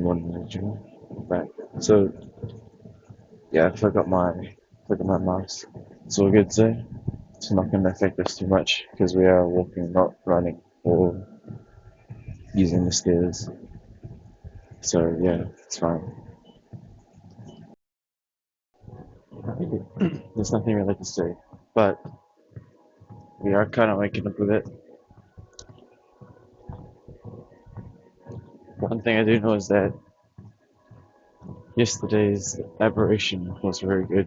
Morning, Jimmy. Back. So yeah, I forgot my mask. It's all good today. It's not going to affect us too much because we are walking, not running or using the stairs. So yeah, it's fine. There's nothing really to say, but we are kind of waking up with it. One thing I do know is that yesterday's aberration was very good.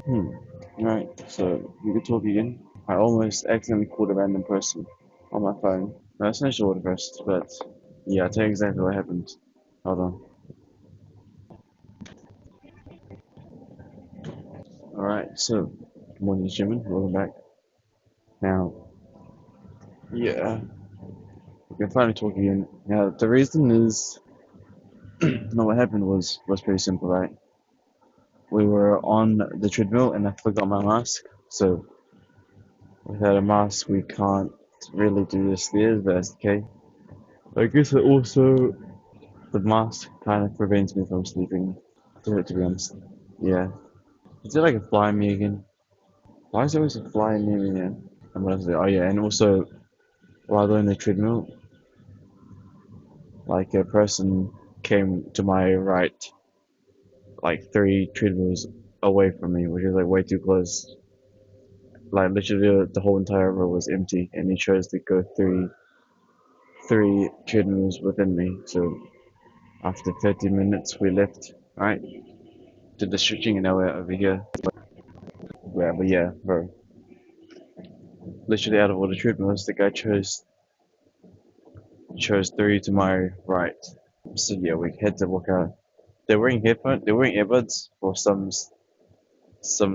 Hmm. Right. So we could talk again. I almost accidentally called a random person on my phone. No, it's not sure what first, but yeah, I'll tell you exactly what happened. Hold on. Alright, so, good morning, Jimmy. Welcome back. Now, yeah, we can finally talk again. Now, the reason is, no, what happened was pretty simple, right? We were on the treadmill and I forgot my mask. So, without a mask, we can't really do the stairs, but that's okay. I guess it also, the mask kind of prevents me from sleeping, to be honest. Yeah. Is there like a fly me again? Why is there always a fly near me now? And what else is there? Oh yeah, and also while on the treadmill, like a person came to my right, like three treadmills away from me, which is like way too close. Like literally the whole entire row was empty, and he chose to go three treadmills within me. So after 30 minutes, we left. Right, did the stretching an hour over here. Yeah, but yeah, bro. Literally out of all the treadmills, the guy chose three to my right. So yeah, we had to walk out. They're wearing earbuds for some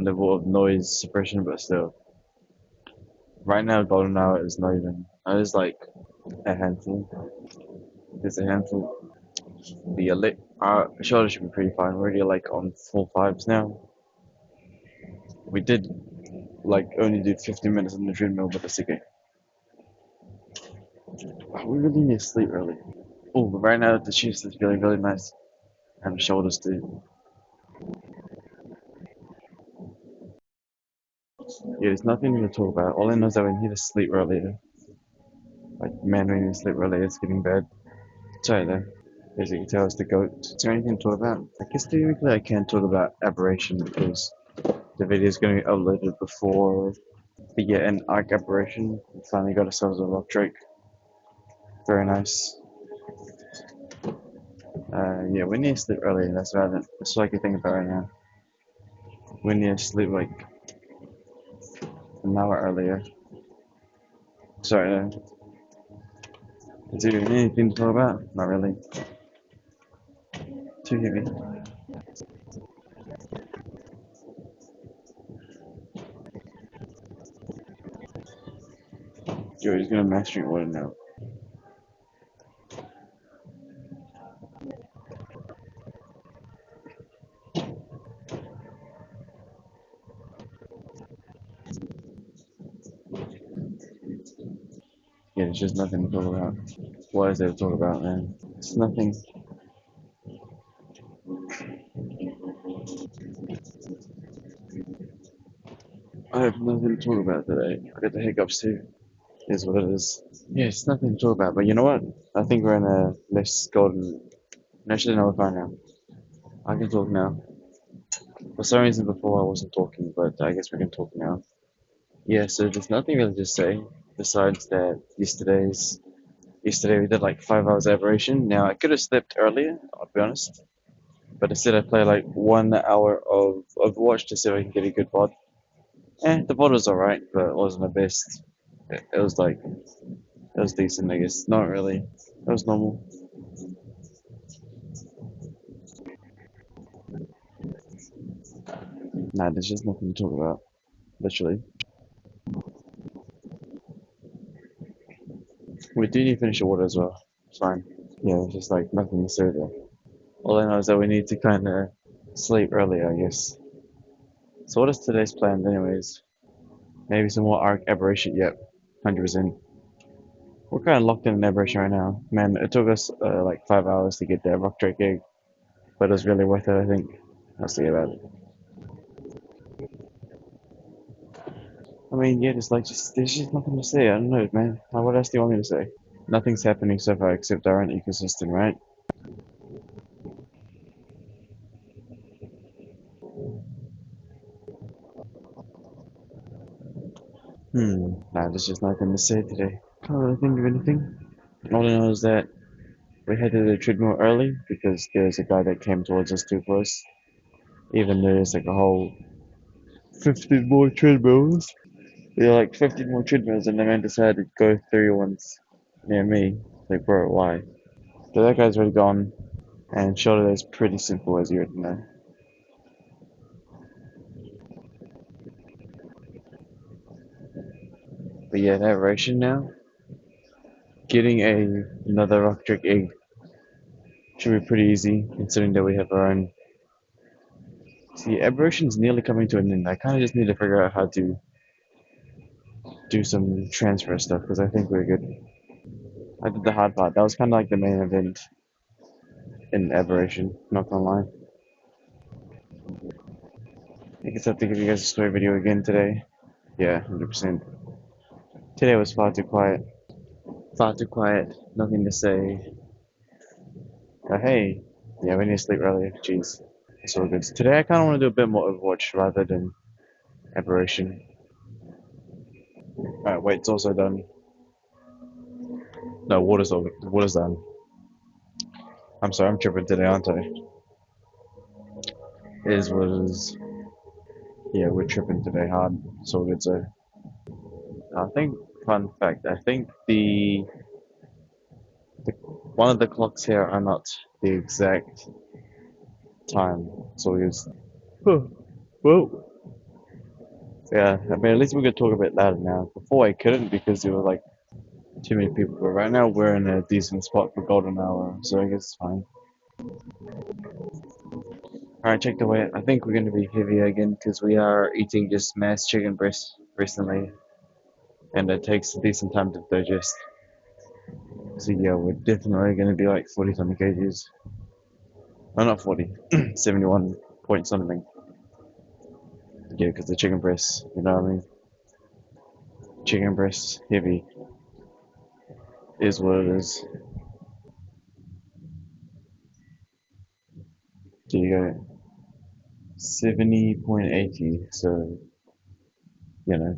level of noise suppression, but still. Right now, golden hour is not even. It's like a handful. It's a handful. The elite. Our shoulder should be pretty fine. We're already like on full fives now. We did like only do 15 minutes on the treadmill, but that's okay. We really need to sleep early. Oh, but right now the chest is feeling really nice, and the shoulders too. Yeah, there's nothing to talk about. All I know is that we need to sleep earlier. Like, man, we need to sleep earlier. It's getting bad. Sorry though. As you can tell, it's the goat. Is there anything to talk about? I guess theoretically I can't talk about aberration because the video is going to be uploaded before. But yeah, an arc aberration. We finally got ourselves a rock drake. Very nice. Yeah, we need to sleep early. That's about it. That's all I can think about right now. We need to sleep like an hour earlier. Sorry, is there anything to talk about? Not really. Too heavy. Yo, he's gonna mass drink water now. Yeah, there's just nothing to talk about. What is there to talk about, man? It's nothing. I have nothing to talk about today. I got the hiccups too. Is what it is. Yeah, it's nothing to talk about. But you know what? I think we're in a less golden. Actually, no, we're fine now. I can talk now. For some reason before I wasn't talking, but I guess we can talk now. Yeah, so there's nothing really to say besides that yesterday we did like 5 hours aberration. Now I could have slept earlier, I'll be honest. But instead I played like 1 hour of Overwatch to see if I can get a good VOD. The VOD was alright, but it wasn't the best. It was like it was decent, I guess. Not really. It was normal. Nah, there's just nothing to talk about. Literally. We do need to finish the water as well. It's fine. Yeah, it's just like nothing to say there. All I know is that we need to kind of sleep early, I guess. So what is today's plan, anyways? Maybe some more arc aberration. Yep, 100%. We're kind of locked in aberration right now. Man, it took us like 5 hours to get that rock drake egg, but it was really worth it, I think. I'll see about it. I mean, yeah, there's just nothing to say. I don't know, man. What else do you want me to say? Nothing's happening so far except our own ecosystem, right? Nah, there's just nothing to say today. Can't really think of anything. All I know is that we headed to the treadmill early because there's a guy that came towards us too close. Even though there's like a whole 15 more treadmills. There are like 15 more treadmills, and the man decided to go through ones near me. Like, bro, why? So that guy's already gone, and shoulder is pretty simple, as you already know. But yeah, that ration now, getting another rock trick egg should be pretty easy, considering that we have our own. See, aberration's nearly coming to an end. I kind of just need to figure out how to do some transfer stuff, because I think we're good. I did the hard part. That was kind of like the main event in aberration, not gonna lie. I guess I have to give you guys a story video again today. Yeah, 100%. Today was far too quiet. Far too quiet. Nothing to say. Hey, yeah, we need to sleep earlier. Jeez. It's all good. Today I kind of want to do a bit more Overwatch rather than Aberration. Alright, wait, it's also done. No, water's done. I'm sorry, I'm tripping today, aren't I? It is what it is. Yeah, we're tripping today hard. It's all good, so. I think, fun fact, I think the one of the clocks here are not the exact time. So it's. Whoa. Yeah, I mean, at least we could talk a bit louder now. Before I couldn't because there were like too many people. But right now we're in a decent spot for golden hour, so I guess it's fine. Alright, check the weight. I think we're going to be heavier again because we are eating just mass chicken breast recently, and it takes a decent time to digest. So yeah, we're definitely going to be like 40 something kgs. No, not 40, 71 point something. Yeah, because the chicken breast, you know what I mean? Chicken breast heavy is what it is. So you go 70.80, so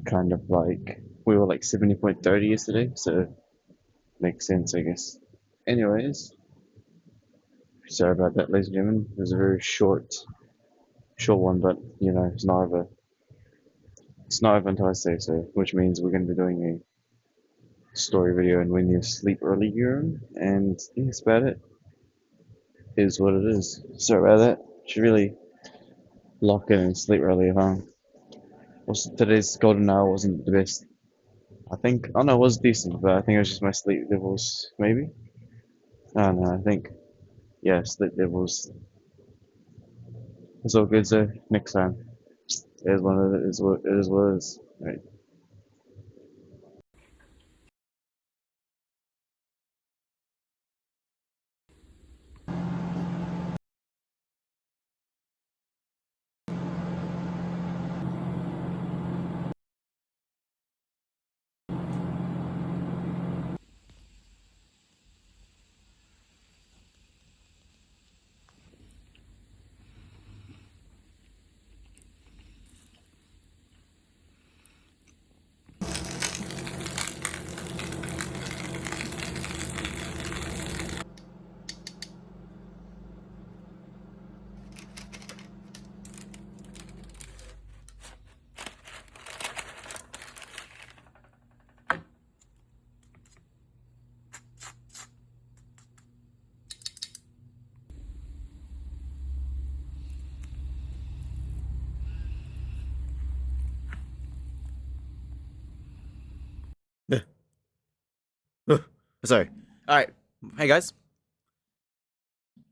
kind of like we were like 70.30 yesterday, so makes sense, I guess. Anyways, sorry about that, ladies and gentlemen. It was a very short one, but it's not over until I say so, which means we're going to be doing a story video and when you sleep earlier, and that's about it. Is what it is. Sorry about that. Should really lock in and sleep earlier, huh? Also, today's golden hour wasn't the best. I think, oh no, it was decent, but I think it was just my sleep levels, maybe? I don't know, I think, yeah, sleep levels. It's all good, so next time. It is one of it is what it is what it is. Right. Sorry. All right. Hey guys.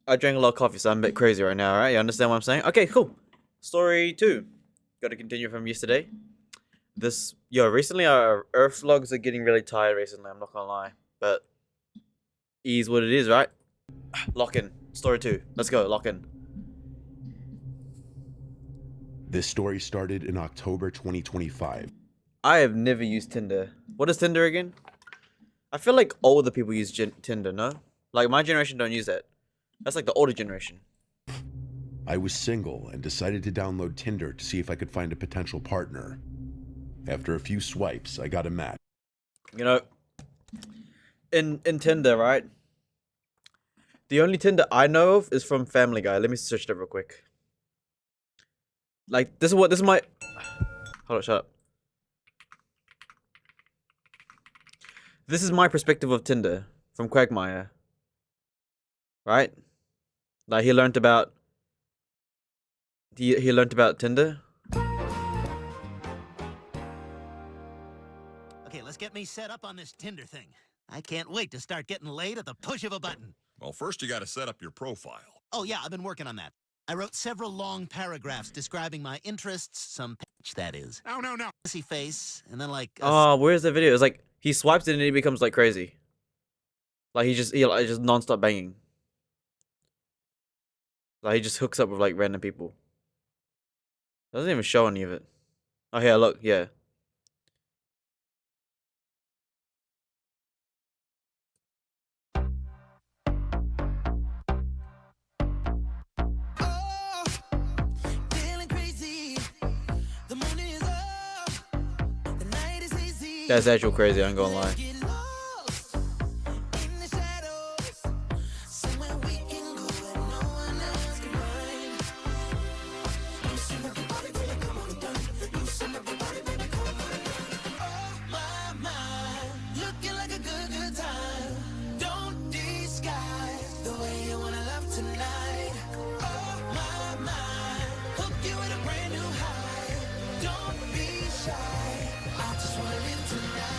I drank a lot of coffee, so I'm a bit crazy right now. All right, you understand what I'm saying? Okay, cool. Story 2. Got to continue from yesterday. Recently our Earth vlogs are getting really tired. Recently, I'm not gonna lie, but is what it is, right? Lock in. Story 2. Let's go. Lock in. This story started in October 2025. I have never used Tinder. What is Tinder again? I feel like older people use Tinder, no? Like my generation don't use that. That's like the older generation. I was single and decided to download Tinder to see if I could find a potential partner. After a few swipes, I got a match. You know, in Tinder, right? The only Tinder I know of is from Family Guy. Let me search it real quick. Like this is my hold on, shut up. This is my perspective of Tinder from Quagmire. Right? Like he learned about Tinder. Okay, let's get me set up on this Tinder thing. I can't wait to start getting laid at the push of a button. Well, first you got to set up your profile. Oh yeah, I've been working on that. I wrote several long paragraphs describing my interests, some pitch that is. No. Pussy face, and then like Oh, where's the video? It's like he swipes it and he becomes like crazy. Like he just non-stop banging. Like he just hooks up with like random people. Doesn't even show any of it. Oh here, look, yeah. Oh, feeling crazy. The moon is up. The night is hazy. That's actual crazy, I ain't gonna lie. Get lost in the shadows. Somewhere we can go where no one else can find. You see my body, baby, come on, done. You see my body, baby, come on. Oh my, looking like a good time. Don't disguise the way you wanna love tonight. Oh my, hook you with a brand new high. Don't be shy. I just wanna live tonight.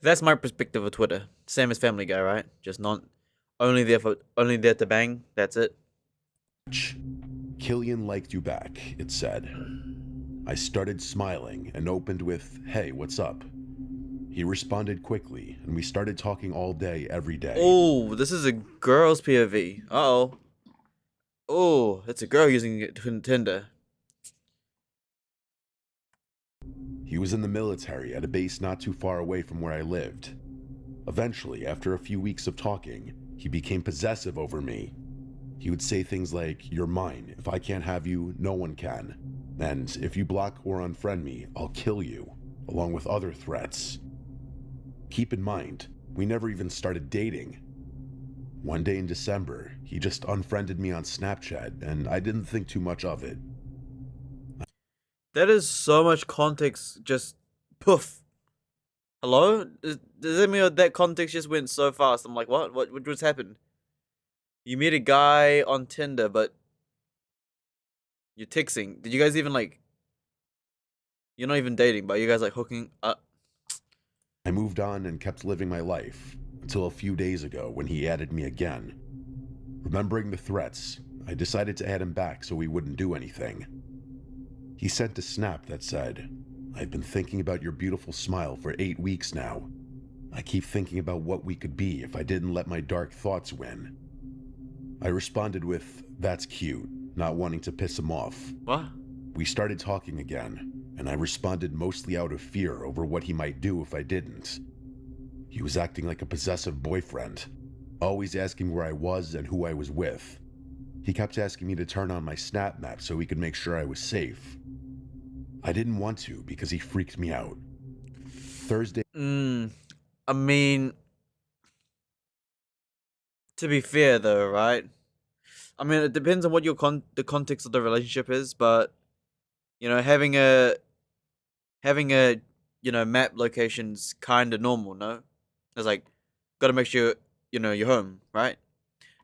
That's my perspective of Twitter. Same as Family Guy, right? Just not only there to bang. That's it. Killian liked you back, it said. I started smiling and opened with, "Hey, what's up?" He responded quickly, and we started talking all day, every day. Oh, this is a girl's POV. Uh-oh. Oh, it's a girl using Tinder. He was in the military at a base not too far away from where I lived. Eventually, after a few weeks of talking, he became possessive over me. He would say things like, "You're mine. If I can't have you, no one can. And if you block or unfriend me, I'll kill you," along with other threats. Keep in mind, we never even started dating. One day in December, he just unfriended me on Snapchat, and I didn't think too much of it. That is so much context. Just poof. Hello? Does that mean that context just went so fast? I'm like, what? What just happened? You meet a guy on Tinder, but you're texting. Did you guys even like? You're not even dating, but you guys like hooking up. I moved on and kept living my life, until a few days ago when he added me again. Remembering the threats, I decided to add him back so he wouldn't do anything. He sent a snap that said, "I've been thinking about your beautiful smile for 8 weeks now. I keep thinking about what we could be if I didn't let my dark thoughts win." I responded with, "That's cute," not wanting to piss him off. What? We started talking again, and I responded mostly out of fear over what he might do if I didn't. He was acting like a possessive boyfriend, always asking where I was and who I was with. He kept asking me to turn on my Snap Map so he could make sure I was safe. I didn't want to because he freaked me out. Thursday. I mean, to be fair though, right? I mean, it depends on what the context of the relationship is, but you know, having a map location's kind of normal, no? It's like, gotta make sure you're home, right?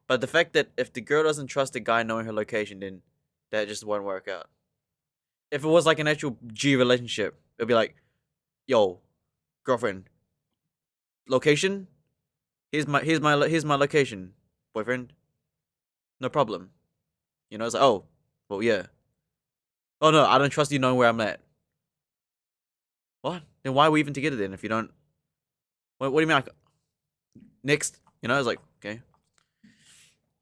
But the fact that if the girl doesn't trust the guy knowing her location, then that just won't work out. If it was like an actual G relationship, it'd be like, yo, girlfriend, location. Here's my location, boyfriend. No problem. You know, it's like, oh, well, yeah. Oh no, I don't trust you knowing where I'm at. What? Then why are we even together then if you don't? What do you mean? Like, next, you know, it's like, okay.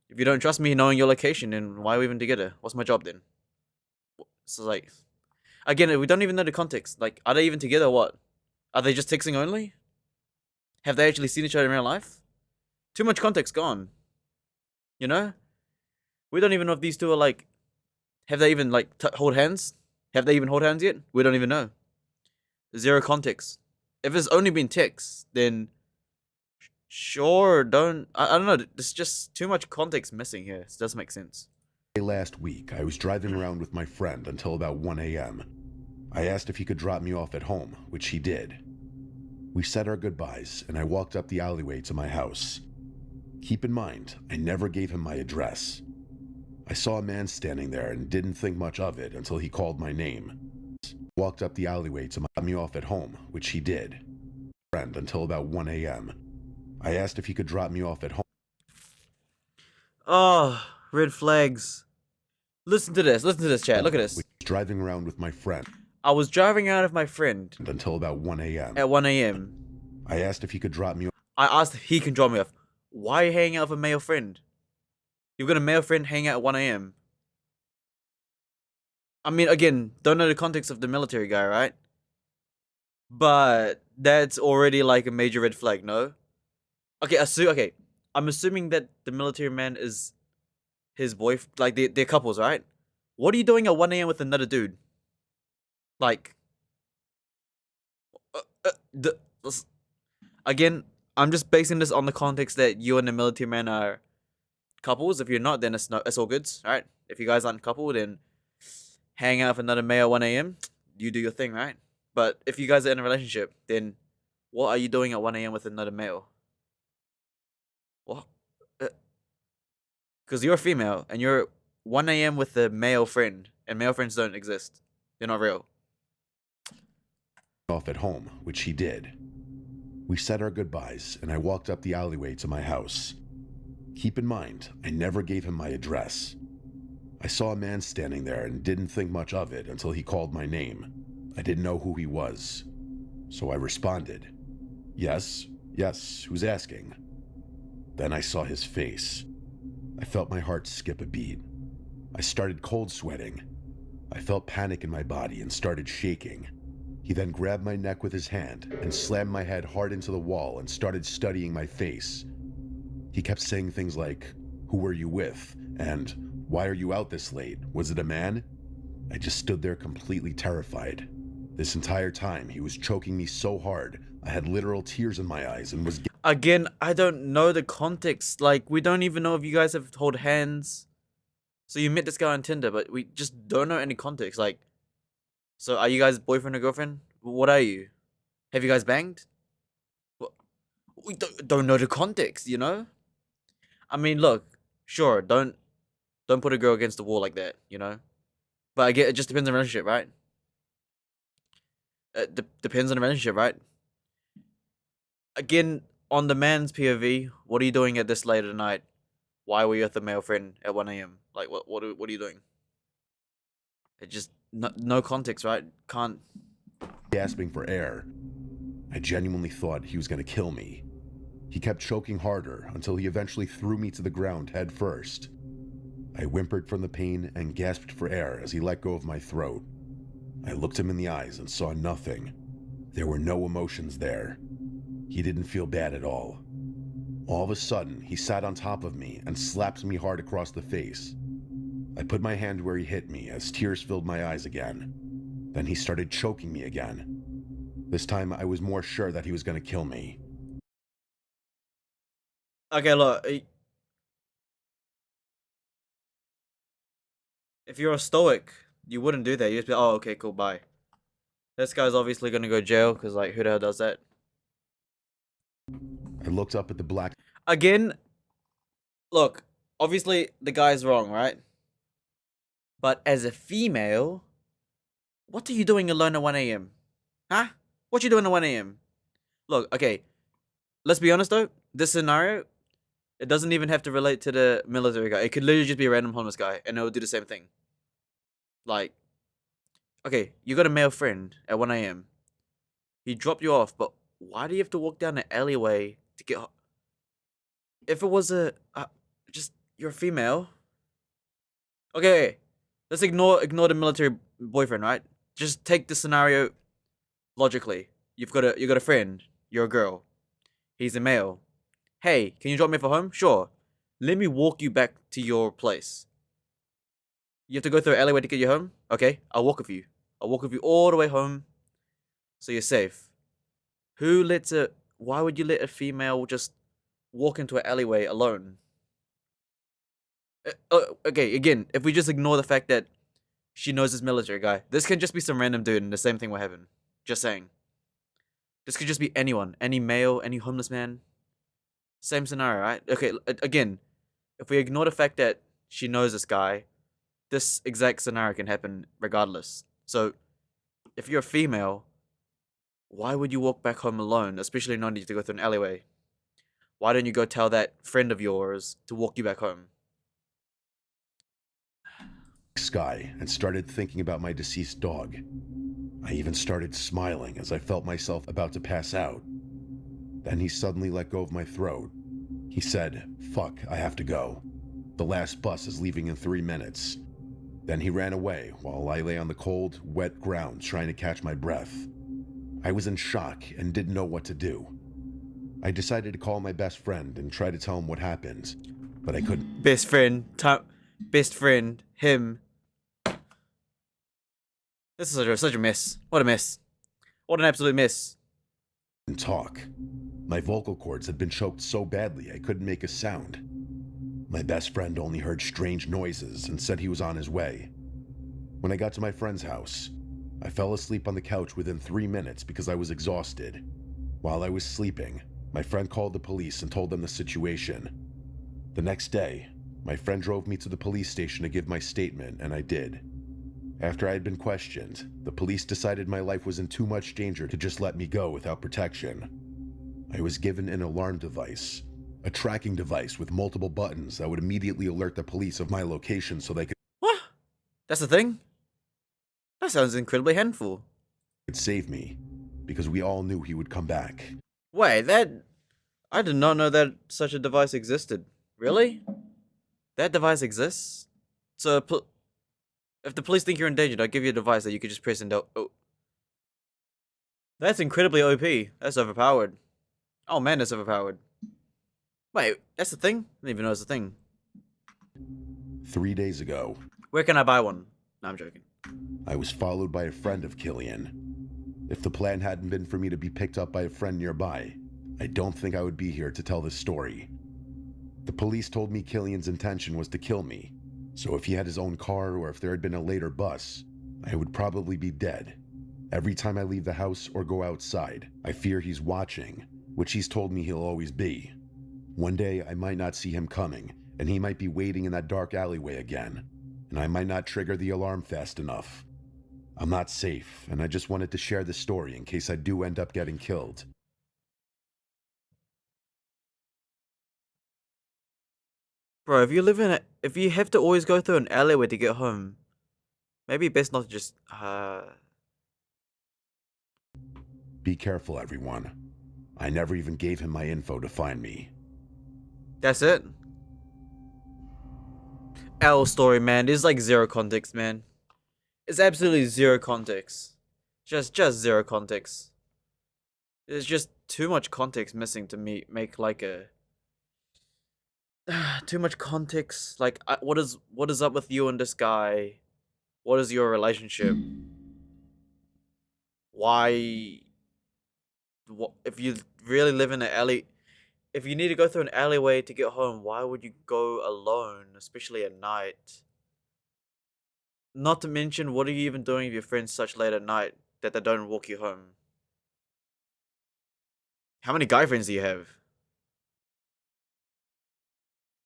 If you don't trust me knowing your location, then why are we even together? What's my job then? So like, again, we don't even know the context. Like, are they even together or what? Are they just texting only? Have they actually seen each other in real life? Too much context gone. You know? We don't even know if these two are like, have they even like hold hands? Have they even hold hands yet? We don't even know. Zero context. If it's only been text, then sure, don't. I don't know. There's just too much context missing here. It doesn't make sense. Last week, I was driving around with my friend until about 1 a.m. I asked if he could drop me off at home, which he did. We said our goodbyes, and I walked up the alleyway to my house. Keep in mind, I never gave him my address. I saw a man standing there and didn't think much of it until he called my name. Walked up the alleyway to drop me off at home, which he did. Friend until about 1 a.m. I asked if he could drop me off at home. Oh, red flags. Listen to this. Listen to this, chat. Look at this. I was driving around with my friend I was driving out of my friend until about 1 a.m. at 1 a.m. I asked if he could drop me off. I asked if he can drop me off. Why are you hanging out with a male friend? You've got a male friend hanging out at 1 a.m. I mean, again, don't know the context of the military guy, right? But that's already like a major red flag, no? Okay, okay. I'm assuming that the military man is his boyfriend, like they're couples, right? What are you doing at 1 a.m. with another dude? Like, again, I'm just basing this on the context that you and the military man are couples. If you're not, then it's all good, right? If you guys aren't couple, then hang out with another male at 1 a.m. You do your thing, right? But if you guys are in a relationship, then what are you doing at 1 a.m. with another male? What? Because you're a female and you're 1 a.m. with a male friend, and male friends don't exist. They're not real. Off at home, which he did. We said our goodbyes, and I walked up the alleyway to my house. Keep in mind, I never gave him my address. I saw a man standing there and didn't think much of it until he called my name. I didn't know who he was, so I responded, Yes, who's asking? Then I saw his face. I felt my heart skip a beat. I started cold sweating. I felt panic in my body and started shaking. He then grabbed my neck with his hand and slammed my head hard into the wall and started studying my face. He kept saying things like, "Who were you with?" and "Why are you out this late? Was it a man?" I just stood there completely terrified. This entire time, he was choking me so hard, I had literal tears in my eyes and was... Again, I don't know the context. Like, we don't even know if you guys have held hands. So you met this guy on Tinder, but we just don't know any context. Like, so are you guys boyfriend or girlfriend? What are you? Have you guys banged? We don't know the context, you know? I mean, look, sure, don't put a girl against the wall like that, you know? But I get it just depends on the relationship, right? It depends on the relationship, right? Again, on the man's POV, what are you doing at this late at night? Why were you with a male friend at 1 a.m.? Like, what are you doing? It just no context, right? Can't. Gasping for air. I genuinely thought he was going to kill me. He kept choking harder until he eventually threw me to the ground head first. I whimpered from the pain and gasped for air as he let go of my throat. I looked him in the eyes and saw nothing. There were no emotions there. He didn't feel bad at all. All of a sudden, he sat on top of me and slapped me hard across the face. I put my hand where he hit me as tears filled my eyes again. Then he started choking me again. This time, I was more sure that he was going to kill me. Okay, look. If you're a stoic, you wouldn't do that. You'd just be, oh, okay, cool, bye. This guy's obviously gonna go jail, because, like, who the hell does that? I looked up at the black... Again, look, obviously, the guy's wrong, right? But as a female, What are you doing alone at 1 a.m.? Huh? What you doing at 1 a.m.? Look, okay. Let's be honest though. This scenario, it doesn't even have to relate to the military guy. It could literally just be a random homeless guy, and it will do the same thing. Like, okay, you got a male friend at 1 a.m. He dropped you off, but why do you have to walk down an alleyway to get? If it was just you're a female. Okay, let's ignore the military boyfriend, right? Just take the scenario logically. You got a friend. You're a girl. He's a male. Hey, can you drop me for home? Sure. Let me walk you back to your place. You have to go through an alleyway to get you home? Okay, I'll walk with you. I'll walk with you all the way home so you're safe. Why would you let a female just walk into an alleyway alone? Okay, again, if we just ignore the fact that she knows this military guy, this can just be some random dude and the same thing will happen. Just saying. This could just be anyone, any male, any homeless man. Same scenario, right? Okay, again, if we ignore the fact that she knows this guy, this exact scenario can happen regardless. So, if you're a female, why would you walk back home alone, especially not need to go through an alleyway? Why don't you go tell that friend of yours to walk you back home? Sky and started thinking about my deceased dog. I even started smiling as I felt myself about to pass out. Then he suddenly let go of my throat. He said, "Fuck, I have to go. The last bus is leaving in 3 minutes." Then he ran away while I lay on the cold, wet ground trying to catch my breath. I was in shock and didn't know what to do. I decided to call my best friend and try to tell him what happened, but I couldn't. Best friend, him. This is such a mess. What a mess. What an absolute mess. Talk. My vocal cords had been choked so badly I couldn't make a sound. My best friend only heard strange noises and said he was on his way. When I got to my friend's house, I fell asleep on the couch within 3 minutes because I was exhausted. While I was sleeping, my friend called the police and told them the situation. The next day, my friend drove me to the police station to give my statement, and I did. After I had been questioned, the police decided my life was in too much danger to just let me go without protection. I was given an alarm device, a tracking device with multiple buttons that would immediately alert the police of my location so they What? That's the thing? That sounds incredibly handful. could save me, because we all knew he would come back. Wait, I did not know that such a device existed. Really? That device exists? So, if the police think you're in danger, they'll give you a device that you could just press and oh. That's incredibly OP. That's overpowered. Oh man, that's overpowered. Wait, that's the thing? I didn't even know it's a thing. 3 days ago, Where can I buy one? No, I'm joking. I was followed by a friend of Killian. If the plan hadn't been for me to be picked up by a friend nearby, I don't think I would be here to tell this story. The police told me Killian's intention was to kill me, so if he had his own car or if there had been a later bus, I would probably be dead. Every time I leave the house or go outside, I fear he's watching, which he's told me he'll always be. One day I might not see him coming, and he might be waiting in that dark alleyway again, and I might not trigger the alarm fast enough. I'm not safe, and I just wanted to share this story in case I do end up getting killed. Bro, if you have to always go through an alleyway to get home, maybe best not to just, Be careful, everyone. I never even gave him my info to find me. That's it? L story, man. There's like zero context, man. It's absolutely zero context. Just zero context. There's just too much context missing to make like a too much context. Like, what is up with you and this guy? What is your relationship? Why? If you really live in an alley, if you need to go through an alleyway to get home, why would you go alone, especially at night? Not to mention, what are you even doing with your friends such late at night that they don't walk you home? How many guy friends do you have?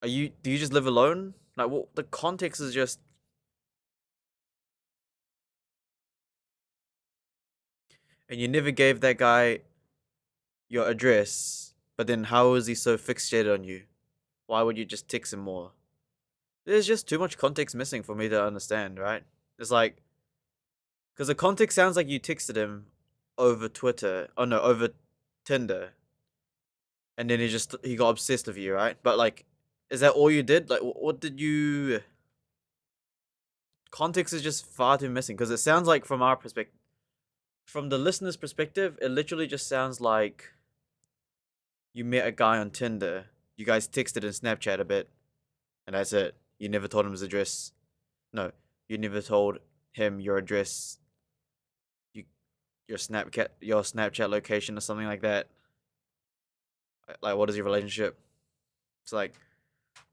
Do you just live alone? Like, what, the context is just and you never gave that guy your address, but then how is he so fixated on you? Why would you just text him more? There's just too much context missing for me to understand, right? It's like, because the context sounds like you texted him over Twitter, oh no, over Tinder, and then he got obsessed with you, right? But like, is that all you did? Like, what did you? Context is just far too missing because it sounds like from our perspective, from the listener's perspective, it literally just sounds like you met a guy on Tinder, you guys texted and Snapchat a bit, and that's it. You never told him his address. No, you never told him your address, your Snapchat location or something like that. Like, what is your relationship? It's like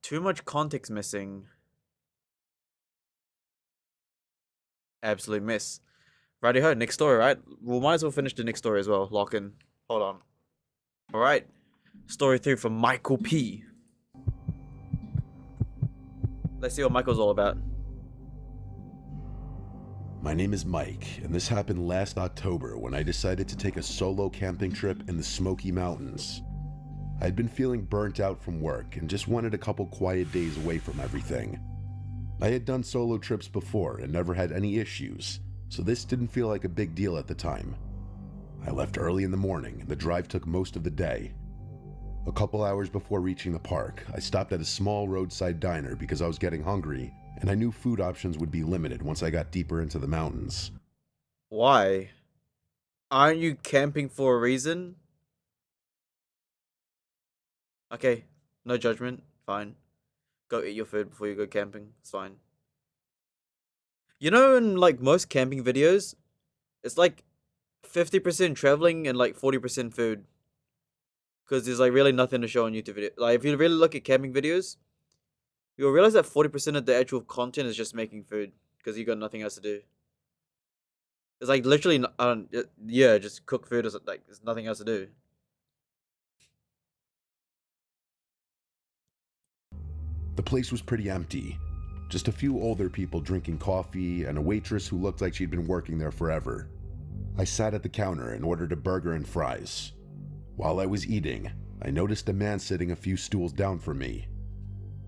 too much context missing. Absolute mess. Righty ho, next story, right? We might as well finish the next story as well. Lock in. Hold on. Alright. Story 3 from Michael P. Let's see what Michael's all about. My name is Mike, and this happened last October when I decided to take a solo camping trip in the Smoky Mountains. I'd been feeling burnt out from work and just wanted a couple quiet days away from everything. I had done solo trips before and never had any issues, so this didn't feel like a big deal at the time. I left early in the morning, and the drive took most of the day. A couple hours before reaching the park, I stopped at a small roadside diner because I was getting hungry, and I knew food options would be limited once I got deeper into the mountains. Why? Aren't you camping for a reason? Okay, no judgment. Fine. Go eat your food before you go camping. It's fine. You know, in like most camping videos, it's like 50% traveling and like 40% food. Because there's like really nothing to show on YouTube video. Like if you really look at camping videos, you'll realize that 40% of the actual content is just making food. Because you got nothing else to do. It's like literally, yeah, just cook food or something. Like there's nothing else to do. The place was pretty empty. Just a few older people drinking coffee and a waitress who looked like she'd been working there forever. I sat at the counter and ordered a burger and fries. While I was eating, I noticed a man sitting a few stools down from me.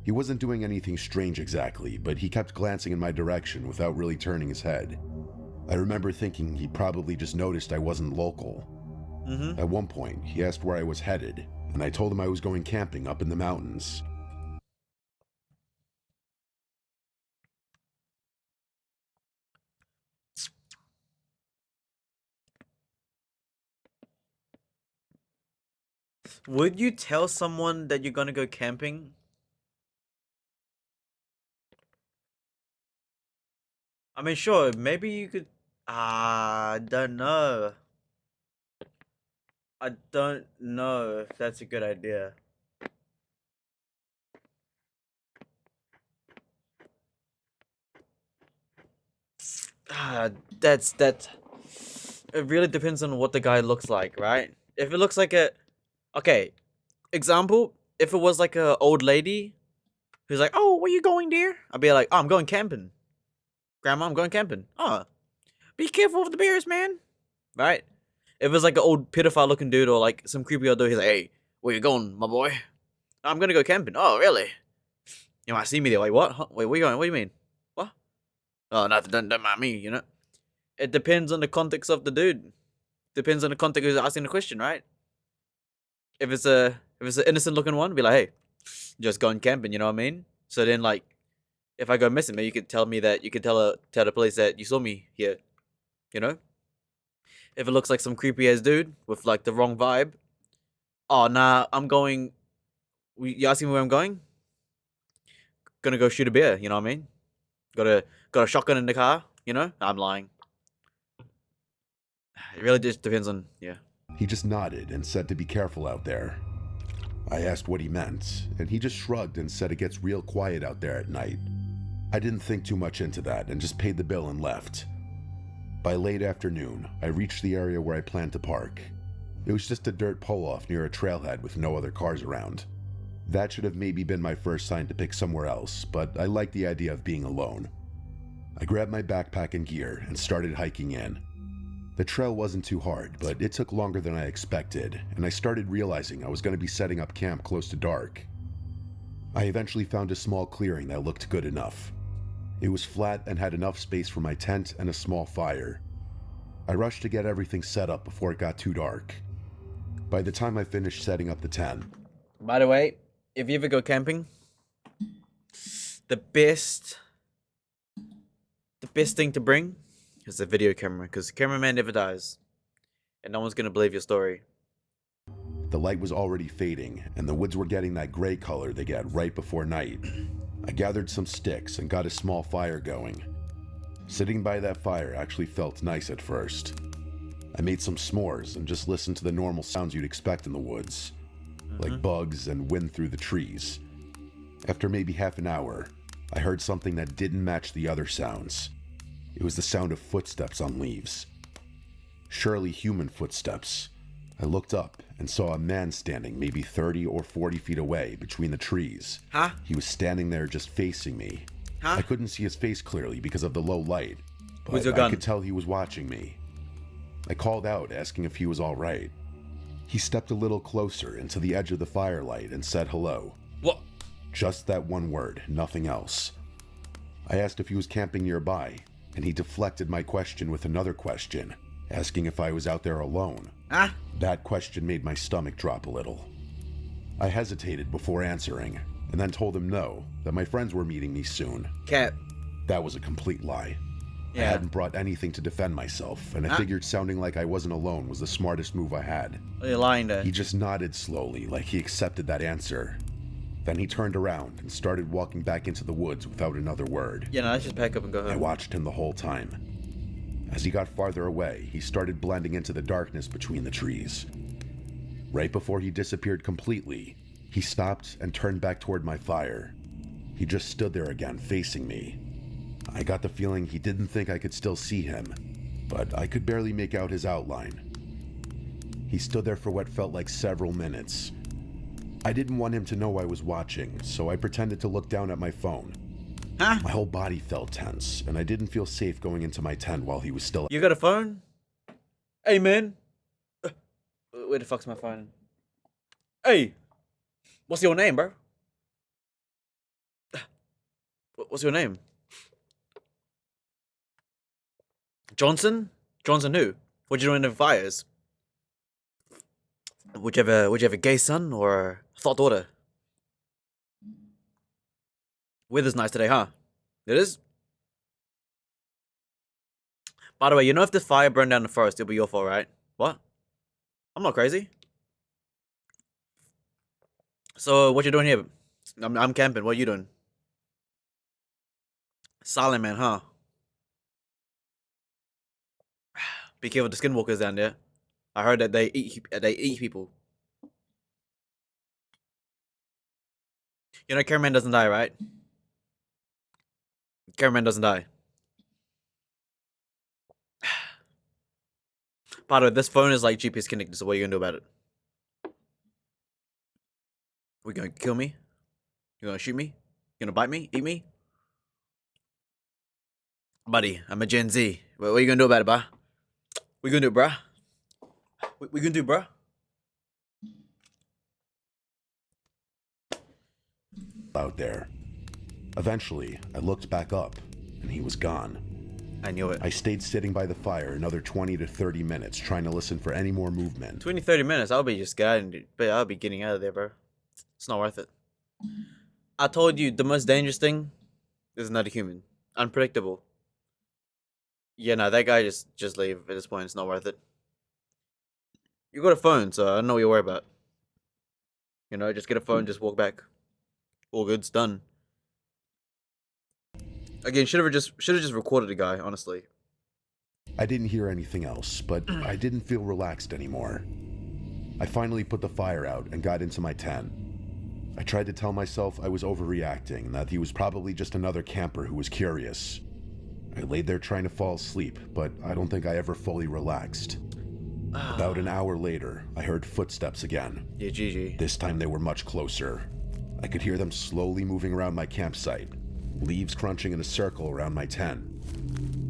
He wasn't doing anything strange exactly, but he kept glancing in my direction without really turning his head. I remember thinking he probably just noticed I wasn't local. At one point, he asked where I was headed, and I told him I was going camping up in the mountains. Would you tell someone that you're gonna go camping? I mean, sure, maybe you could. I don't know. I don't know if that's a good idea. That. It really depends on what the guy looks like, right? If it looks like a, okay, example, if it was like a old lady who's like, "Oh, where you going, dear?" I'd be like, "Oh, I'm going camping. Grandma, I'm going camping." "Oh, be careful of the bears, man." Right? If it's like an old pedophile looking dude or like some creepy old dude, he's like, "Hey, where you going, my boy?" "I'm gonna go camping." "Oh, really? You might see me there." "Wait, what? Huh? Wait, where you going? What do you mean?" "What?" "Oh, nothing. Don't mind me, you know." It depends on the context of the dude. Depends on the context who's asking the question, right? If it's an innocent looking one, be like, "Hey, just going camping," you know what I mean? So then like, if I go missing, maybe you could tell me that you could tell the police that you saw me here, you know? If it looks like some creepy ass dude with like the wrong vibe, "Oh nah, I'm going. You asking me where I'm going? Gonna go shoot a bear," you know what I mean? Got a shotgun in the car, you know? I'm lying. It really just depends on, yeah. He just nodded and said to be careful out there. I asked what he meant, and he just shrugged and said it gets real quiet out there at night. I didn't think too much into that and just paid the bill and left. By late afternoon, I reached the area where I planned to park. It was just a dirt pull-off near a trailhead with no other cars around. That should have maybe been my first sign to pick somewhere else, but I liked the idea of being alone. I grabbed my backpack and gear and started hiking in. The trail wasn't too hard, but it took longer than I expected, and I started realizing I was going to be setting up camp close to dark. I eventually found a small clearing that looked good enough. It was flat and had enough space for my tent and a small fire. I rushed to get everything set up before it got too dark. By the time I finished setting up the tent... By the way, if you ever go camping, the best thing to bring is a video camera, because the cameraman never dies, and no one's gonna believe your story. The light was already fading, and the woods were getting that gray color they get right before night. I gathered some sticks and got a small fire going. Sitting by that fire actually felt nice at first. I made some s'mores and just listened to the normal sounds you'd expect in the woods, like bugs and wind through the trees. After maybe half an hour, I heard something that didn't match the other sounds. It was the sound of footsteps on leaves. Surely human footsteps. I looked up and saw a man standing maybe 30 or 40 feet away between the trees. Huh? He was standing there just facing me. Huh? I couldn't see his face clearly because of the low light, Where's but your I gun? could tell he was watching me. I called out, asking if he was all right. He stepped a little closer into the edge of the firelight and said hello. What? Just that one word, nothing else. I asked if he was camping nearby, and he deflected my question with another question, asking if I was out there alone. Huh? That question made my stomach drop a little. I hesitated before answering, and then told him no, that my friends were meeting me soon. Cat. That was a complete lie. I Yeah. hadn't brought anything to defend myself, and I figured sounding like I wasn't alone was the smartest move I had. Oh, you're lying there. He just nodded slowly, like he accepted that answer. Then he turned around and started walking back into the woods without another word. Yeah, no, let's just pack up and go I home. watched him the whole time. As he got farther away, he started blending into the darkness between the trees. Right before he disappeared completely, he stopped and turned back toward my fire. He just stood there again, facing me. I got the feeling he didn't think I could still see him, but I could barely make out his outline. He stood there for what felt like several minutes. I didn't want him to know I was watching, so I pretended to look down at my phone. Huh? My whole body felt tense, and I didn't feel safe going into my tent while he was still... You got a phone? Hey, man. Where the fuck's my phone? Hey! What's your name, bro? What's your name? Johnson? Johnson who? What'd you do in the fires? Would you have a gay son or a thought daughter? Weather's nice today, huh? It is? By the way, you know if the fire burned down the forest, it'll be your fault, right? What? I'm not crazy. So, what you doing here? I'm camping. What are you doing? Silent man, huh? Be careful the skinwalkers down there. I heard that they eat people. You know, cameraman doesn't die, right? Cameraman doesn't die. By the way, this phone is like GPS connected, so what are you gonna do about it? We gonna kill me? You gonna shoot me? You gonna bite me? Eat me? Buddy, I'm a Gen Z. What are you gonna do about it, bruh? We gonna do it, bruh? We gonna do it, bruh? out there. Eventually, I looked back up, and he was gone. I knew it. I stayed sitting by the fire another 20 to 30 minutes, trying to listen for any more movement. 20, 30 minutes, I'll be just I'll be getting out of there, bro. It's not worth it. I told you, the most dangerous thing is not a human. Unpredictable. Yeah, no, that guy just leave at this point. It's not worth it. You got a phone, so I don't know what you worry about. You know, just get a phone, just walk back. All good's done. Again, should have just recorded the guy, honestly. I didn't hear anything else, but I didn't feel relaxed anymore. I finally put the fire out and got into my tent. I tried to tell myself I was overreacting and that he was probably just another camper who was curious. I laid there trying to fall asleep, but I don't think I ever fully relaxed. About an hour later, I heard footsteps again. Yeah, GG. This time they were much closer. I could hear them slowly moving around my campsite, leaves crunching in a circle around my tent.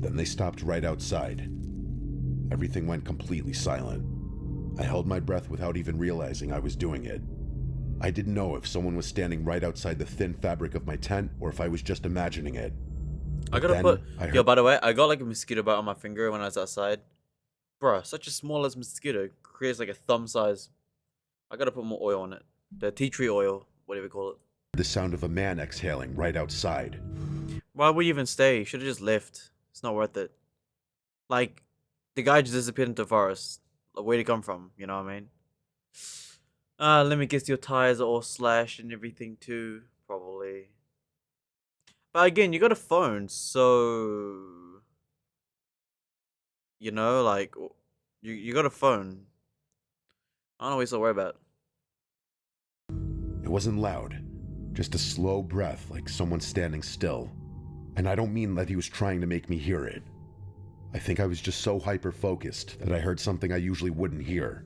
Then they stopped right outside. everything went completely silent. I held my breath without even realizing I was doing it. I didn't know if someone was standing right outside the thin fabric of my tent or if I was just imagining it. I gotta Then put. I Yo, heard- by the way, I got like a mosquito bite on my finger when I was outside. Bruh, such a smallest mosquito creates like a thumb size. I gotta put more oil on it. The tea tree oil, whatever you call it. the sound of a man exhaling right outside. Why would you even stay? Should have just left. It's not worth it. Like, the guy just disappeared into the forest. Like, where'd he come from? You know what I mean? Let me guess, your tires are all slashed and everything too, probably. But again, you got a phone, so you know, like you got a phone. I don't know what you're so worried about. It wasn't loud, just a slow breath like someone standing still. And I don't mean that he was trying to make me hear it. I think I was just so hyper-focused that I heard something I usually wouldn't hear.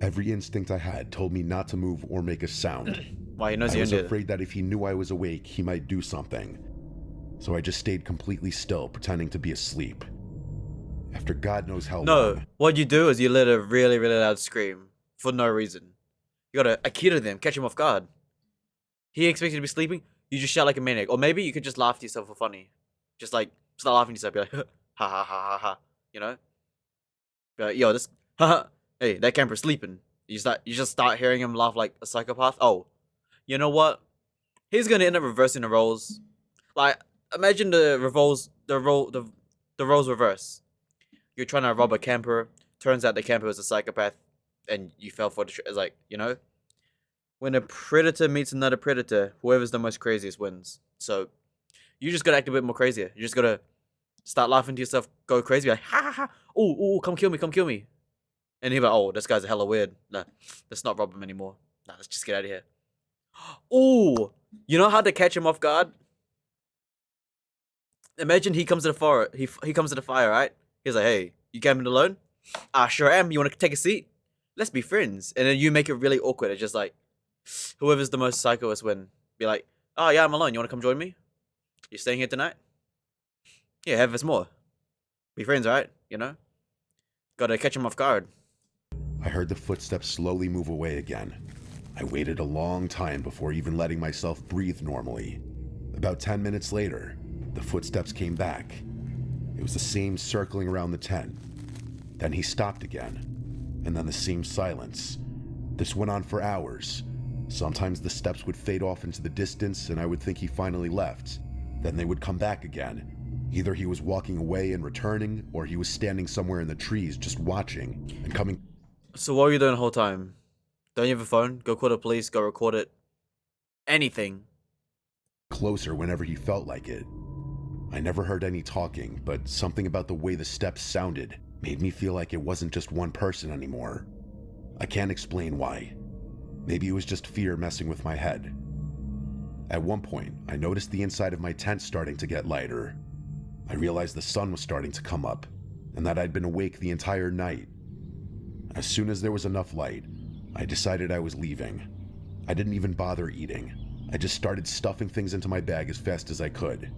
Every instinct I had told me not to move or make a sound. Why, he knows I you're was into it. afraid that if he knew I was awake, he might do something. So I just stayed completely still, pretending to be asleep. After God knows how No, long, what you do is you let a really, really loud scream for no reason. You gotta Akira them, catch him off guard. He expects you to be sleeping, you just shout like a maniac. Or maybe you could just laugh to yourself for funny. Just like, start laughing to yourself, be like, ha ha ha ha ha, you know? Be like, yo, this, haha, hey, that camper's sleeping. You just start hearing him laugh like a psychopath. Oh, you know what? He's gonna end up reversing the roles. Like, imagine the roles reverse. You're trying to rob a camper. Turns out the camper was a psychopath, and you fell for the. It's like, you know, when a predator meets another predator, whoever's the most craziest wins. So you just gotta act a bit more crazier. You just gotta start laughing to yourself, go crazy, be like ha ha ha. Oh, come kill me. And he'll be like, oh, this guy's hella weird. Nah, let's not rob him anymore. Nah, let's just get out of here. Oh, you know how to catch him off guard? Imagine he comes to the fire. He comes to the fire, right? He's like, hey, you camping alone? Ah, sure am. You want to take a seat? Let's be friends. And then you make it really awkward. It's just like, whoever's the most psychoest win. Be like, oh yeah, I'm alone. You want to come join me? You staying here tonight? Yeah, have us more. Be friends, right? You know? Gotta catch him off guard. I heard the footsteps slowly move away again. I waited a long time before even letting myself breathe normally. About 10 minutes later, the footsteps came back. It was the same circling around the tent. Then he stopped again, and then the same silence. This went on for hours. Sometimes the steps would fade off into the distance and I would think he finally left. Then they would come back again. Either he was walking away and returning, or he was standing somewhere in the trees just watching and coming So what were you doing the whole time? Don't you have a phone? Go call the police, go record it. Anything. closer whenever he felt like it. I never heard any talking, but something about the way the steps sounded made me feel like it wasn't just one person anymore. I can't explain why. Maybe it was just fear messing with my head. At one point, I noticed the inside of my tent starting to get lighter. I realized the sun was starting to come up, and that I'd been awake the entire night. As soon as there was enough light, I decided I was leaving. I didn't even bother eating. I just started stuffing things into my bag as fast as I could.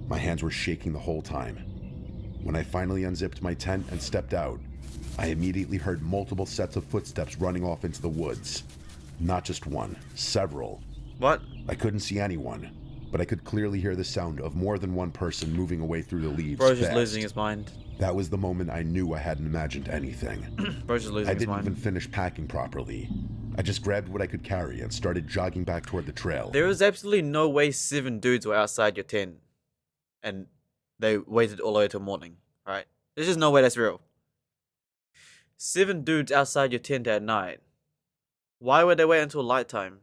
My hands were shaking the whole time. When I finally unzipped my tent and stepped out, I immediately heard multiple sets of footsteps running off into the woods. Not just one, several. What? I couldn't see anyone, but I could clearly hear the sound of more than one person moving away through the leaves. Bro's just fast. losing his mind. That was the moment I knew I hadn't imagined anything. Bro's just losing I his didn't mind. even finish packing properly. I just grabbed what I could carry and started jogging back toward the trail. There is absolutely no way 7 dudes were outside your tent and they waited all the way till morning, right? There's just no way that's real. 7 dudes outside your tent at night. Why would they wait until light time?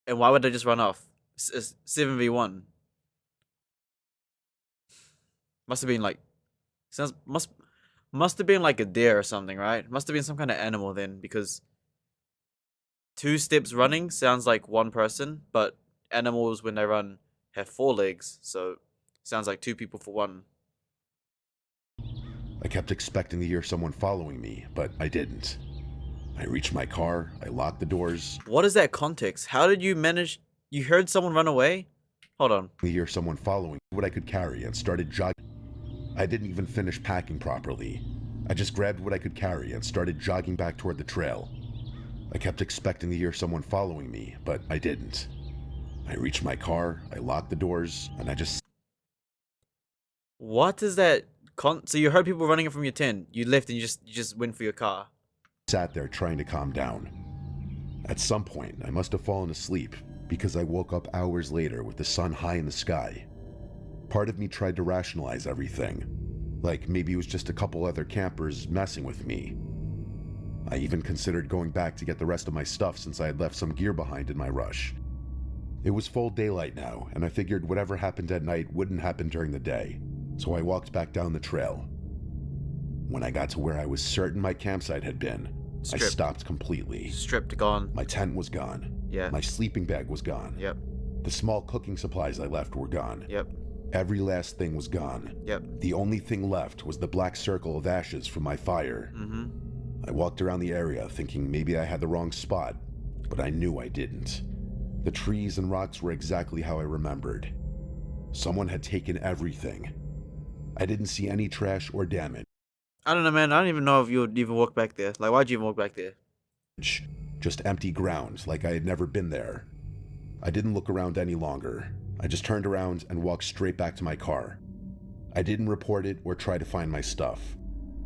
And why would they just run off? It's 7v1. Must have been like must have been like a deer or something, right? Must have been some kind of animal then, because 2 steps running sounds like one person, but animals when they run have 4 legs, so sounds like 2 people for one. I kept expecting to hear someone following me, but I didn't. I reached my car, I locked the doors, What is that context? How did you manage? You heard someone run away? Hold on. to hear someone following what I could carry and started jogging. I didn't even finish packing properly. I just grabbed what I could carry and started jogging back toward the trail. I kept expecting to hear someone following me, but I didn't. I reached my car, I locked the doors, and I just What is that? So you heard people running from your tent. You left and you just went for your car. sat there trying to calm down. At some point, I must have fallen asleep because I woke up hours later with the sun high in the sky. Part of me tried to rationalize everything, like maybe it was just a couple other campers messing with me. I even considered going back to get the rest of my stuff since I had left some gear behind in my rush. It was full daylight now, and I figured whatever happened at night wouldn't happen during the day, so I walked back down the trail. When I got to where I was certain my campsite had been, I Stripped. stopped completely. Stripped, gone. My tent was gone. Yeah. My sleeping bag was gone. Yep. The small cooking supplies I left were gone. Yep. Every last thing was gone. Yep. The only thing left was the black circle of ashes from my fire. Mm-hmm. I walked around the area thinking maybe I had the wrong spot, but I knew I didn't. The trees and rocks were exactly how I remembered. Someone had taken everything. I didn't see any trash or damage. I don't know, man. I don't even know if you would even walk back there. Like, why'd you even walk back there? Just empty ground, like I had never been there. I didn't look around any longer. I just turned around and walked straight back to my car. I didn't report it or try to find my stuff.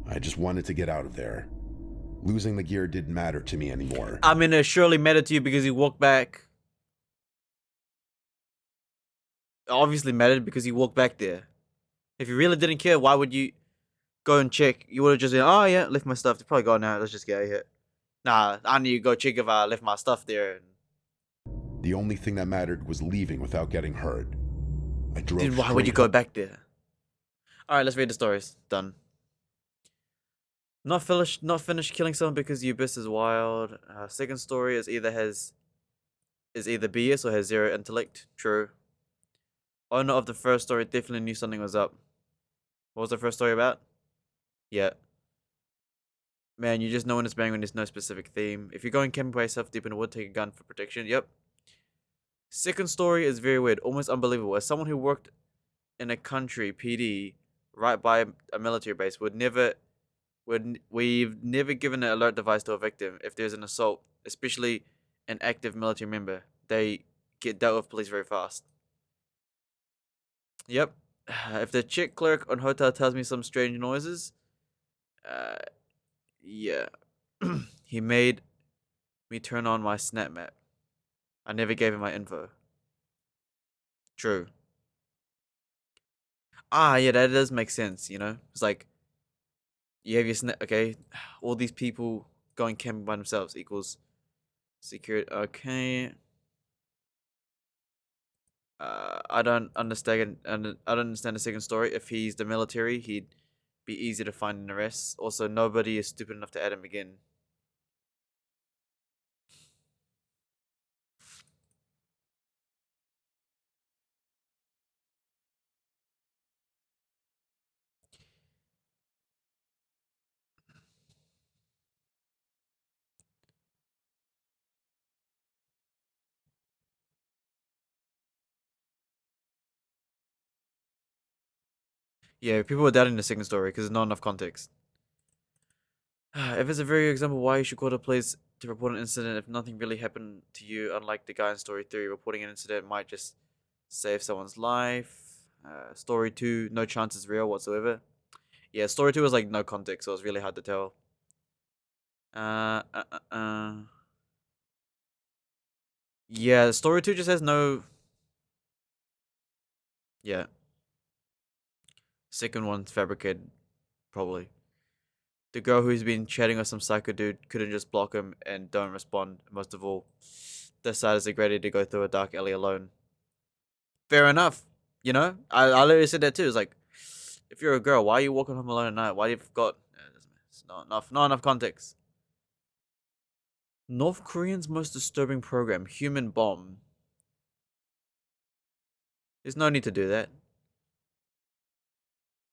I just wanted to get out of there. Losing the gear didn't matter to me anymore. I mean, it surely mattered to you because you walked back. It obviously mattered because you walked back there. If you really didn't care, why would you go and check? You would have just been, oh yeah, left my stuff. They're probably gone now. Let's just get out of here. Nah, I need to go check if I left my stuff there. The only thing that mattered was leaving without getting hurt. I drove Dude, why would you straight go home. back there? Alright, let's read the stories. Done. Not finished killing someone because the abyss is wild. Second story is either BS or has zero intellect. True. Owner of the first story definitely knew something was up. What was the first story about? Yeah. Man, you just know when it's bang when there's no specific theme. If you're going camping by yourself deep in the wood, take a gun for protection. Yep. Second story is very weird, almost unbelievable. As someone who worked in a country PD right by a military base, we've never given an alert device to a victim if there's an assault, especially an active military member. They get dealt with police very fast. Yep. If the chick clerk on hotel tells me some strange noises, yeah. He made me turn on my snap map. I never gave him my info. True. Ah, yeah, that does make sense, you know? It's like, you have your snap, okay, all these people going camping by themselves equals security, okay. I don't understand the second story. If he's the military, he'd be easy to find and arrest. Also, nobody is stupid enough to add him again. Yeah, people are doubting the second story because there's not enough context. If it's a very good example, why you should call the police to report an incident if nothing really happened to you, unlike the guy in story 3, reporting an incident might just save someone's life. Story 2, no chance is real whatsoever. Yeah, story 2 was like no context, so it was really hard to tell. Yeah, story 2 just has no... Yeah. Second one's fabricated, probably. The girl who's been chatting with some psycho dude couldn't just block him and don't respond. Most of all, decided it's a great idea to go through a dark alley alone. Fair enough. You know? I literally said that too. It's like, if you're a girl, why are you walking home alone at night? Why do you've got... It's not enough context. North Korean's most disturbing program, human bomb. There's no need to do that.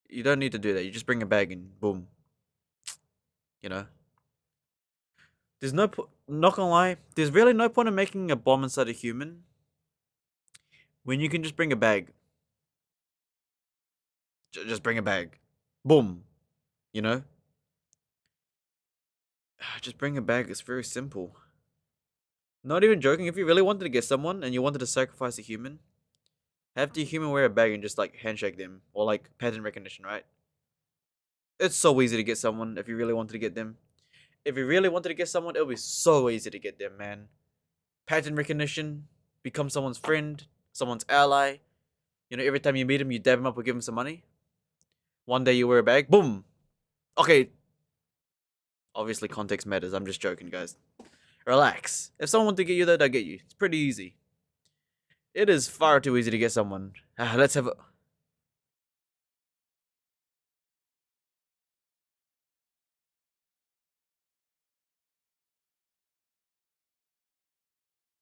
You don't need to do that. You just bring a bag and boom. You know? There's no not gonna lie, there's really no point in making a bomb inside a human when you can just bring a bag. Just bring a bag. Boom. You know? Just bring a bag. It's very simple. Not even joking. If you really wanted to get someone and you wanted to sacrifice a human, have the human wear a bag and just like handshake them or like pattern recognition, right? It's so easy to get someone if you really wanted to get them. If you really wanted to get someone, it'll be so easy to get them, man. Pattern recognition, become someone's friend, someone's ally. You know, every time you meet him, you dab him up or give him some money. One day you wear a bag, boom. Okay. Obviously, context matters. I'm just joking, guys. Relax. If someone wanted to get you, they'll get you. It's pretty easy. It is far too easy to get someone. Let's have a...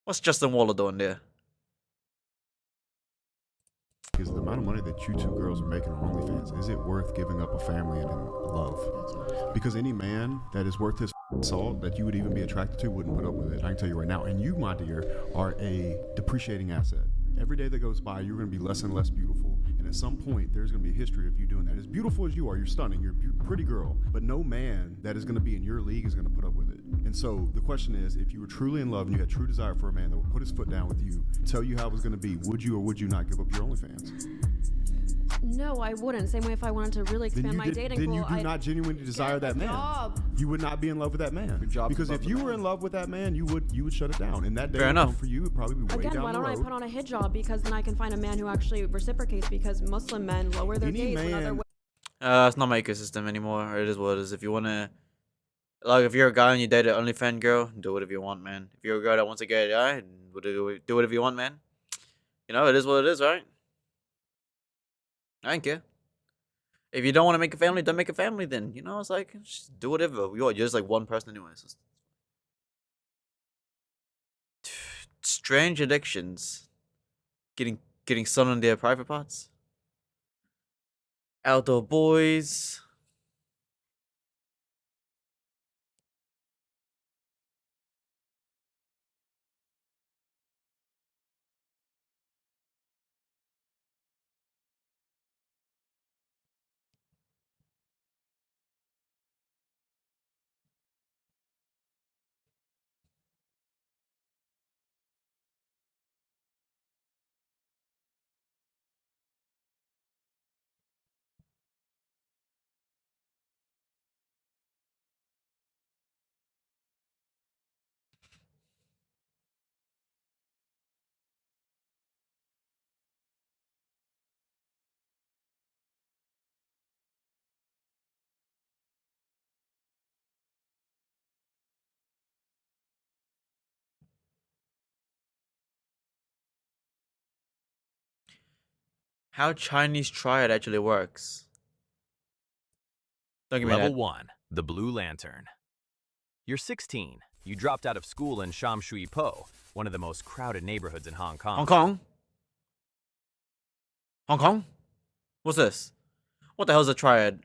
What's Justin Waller doing there? Is the amount of money that you two girls are making on OnlyFans, is it worth giving up a family and love? Because any man that is worth his salt that you would even be attracted to wouldn't put up with it. I can tell you right now. And you, my dear, are a depreciating asset. Every day that goes by, you're going to be less and less beautiful. And at some point, there's going to be a history of you doing that. As beautiful as you are, you're stunning, you're a pretty girl. But no man that is going to be in your league is going to put up with it. And so the question is, if you were truly in love and you had true desire for a man that would put his foot down with you, tell you how it was going to be, would you or would you not give up your OnlyFans? No, I wouldn't. Same way if I wanted to really expand my dating pool, then you do not genuinely desire that man. You would not be in love with that man. Good job. Because if you were in love with that man, you would shut it down. And that day Fair would enough. come for you, it'd probably be way Again, down why the don't I road. put on a hijab? Because then I can find a man who actually reciprocates. Because Muslim men lower their Any gaze when other man- women. It's not my ecosystem anymore. It is what it is. If you wanna, like, if you're a guy and you date an OnlyFans girl, do whatever you want, man. If you're a girl that wants to get a guy, do whatever you want, man. You know, it is what it is, right? I don't care. If you don't want to make a family, don't make a family then. You know, it's like, just do whatever. You're just like one person anyway. So strange addictions. Getting sun on their private parts. Outdoor boys. How Chinese triad actually works. Don't give me Level that. 1, the Blue Lantern. You're 16. You dropped out of school in Sham Shui Po, one of the most crowded neighborhoods in Hong Kong. Hong Kong? Hong Kong? What's this? What the hell's a triad?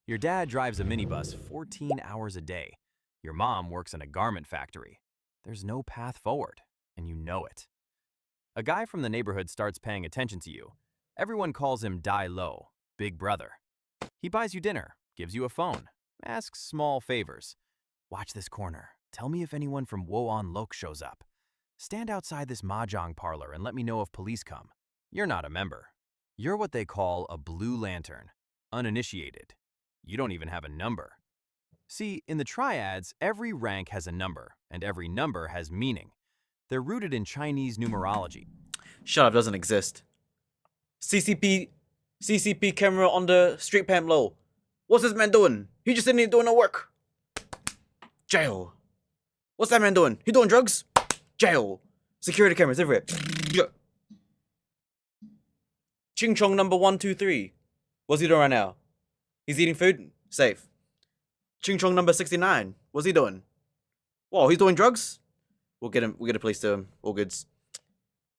Your dad drives a minibus 14 hours a day. Your mom works in a garment factory. There's no path forward, and you know it. A guy from the neighborhood starts paying attention to you. Everyone calls him Dai Lo, Big Brother. He buys you dinner, gives you a phone, asks small favors. Watch this corner. Tell me if anyone from Woan Lok shows up. Stand outside this mahjong parlor and let me know if police come. You're not a member. You're what they call a Blue Lantern, uninitiated. You don't even have a number. See, in the triads, every rank has a number, and every number has meaning. They're rooted in Chinese numerology. Shut up, doesn't exist. CCP camera on the street pam low. What's this man doing? He just sitting here doing no work. Jail. What's that man doing? He doing drugs? Jail. Security cameras everywhere. Ching Chong number 123. What's he doing right now? He's eating food? Safe. Ching Chong number 69. What's he doing? Whoa, he's doing drugs? We'll get him. We'll get a police to him. All goods.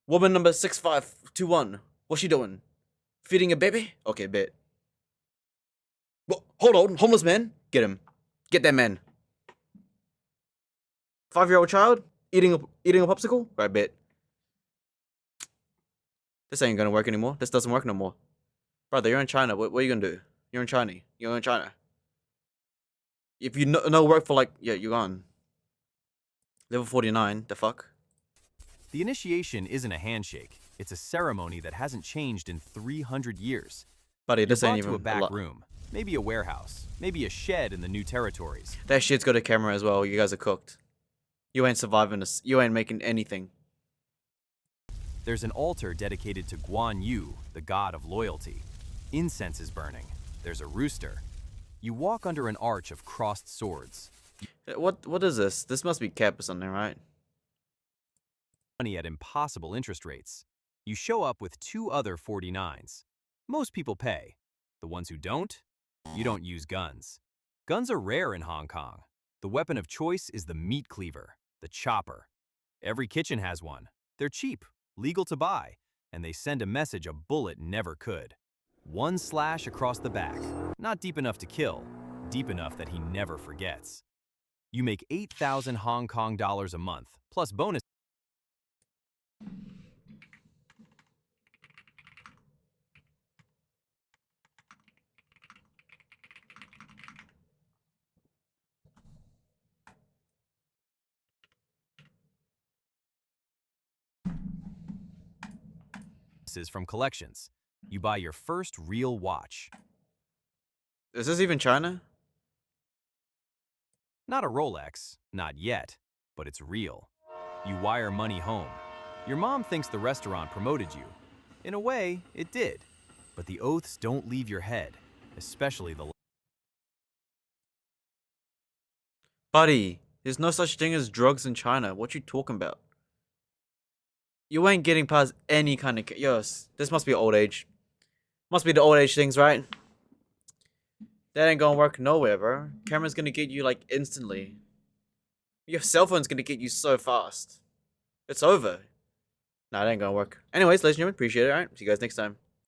Woman number 6521. What's she doing? Feeding a baby? Okay, bet. Well, hold on. Homeless man? Get him. Get that man. 5-year-old child? Eating a popsicle? Right, bet. This ain't gonna work anymore. This doesn't work no more. Brother, you're in China. What are you gonna do? You're in China. You're in China. If you no work for like, yeah, you're gone. Level 49. The fuck? The initiation isn't a handshake. It's a ceremony that hasn't changed in 300 years. Buddy, You're this ain't brought even to a back lot. room, maybe a warehouse, maybe a shed in the new territories. That shit's got a camera as well. You guys are cooked. You ain't surviving this. You ain't making anything. There's an altar dedicated to Guan Yu, the god of loyalty. Incense is burning. There's a rooster. You walk under an arch of crossed swords. What is this? This must be cap or something, right? Money at impossible interest rates. You show up with 2 other 49s. Most people pay. The ones who don't, you don't use guns. Guns are rare in Hong Kong. The weapon of choice is the meat cleaver, the chopper. Every kitchen has one. They're cheap, legal to buy, and they send a message a bullet never could. 1 slash across the back. Not deep enough to kill, deep enough that he never forgets. You make 8,000 Hong Kong dollars a month, plus bonus. From collections. You buy your first real watch. Is this even China? Not a Rolex, not yet, but it's real. You wire money home. Your mom thinks the restaurant promoted you. In a way, it did. But the oaths don't leave your head, especially the... Buddy, there's no such thing as drugs in China. What you talking about? You ain't getting past any kind of... Yes, this must be old age. Must be the old age things, right? That ain't gonna work nowhere, bro. Camera's gonna get you, like, instantly. Your cell phone's gonna get you so fast. It's over. Nah, it ain't gonna work. Anyways, ladies and gentlemen, appreciate it, alright? See you guys next time.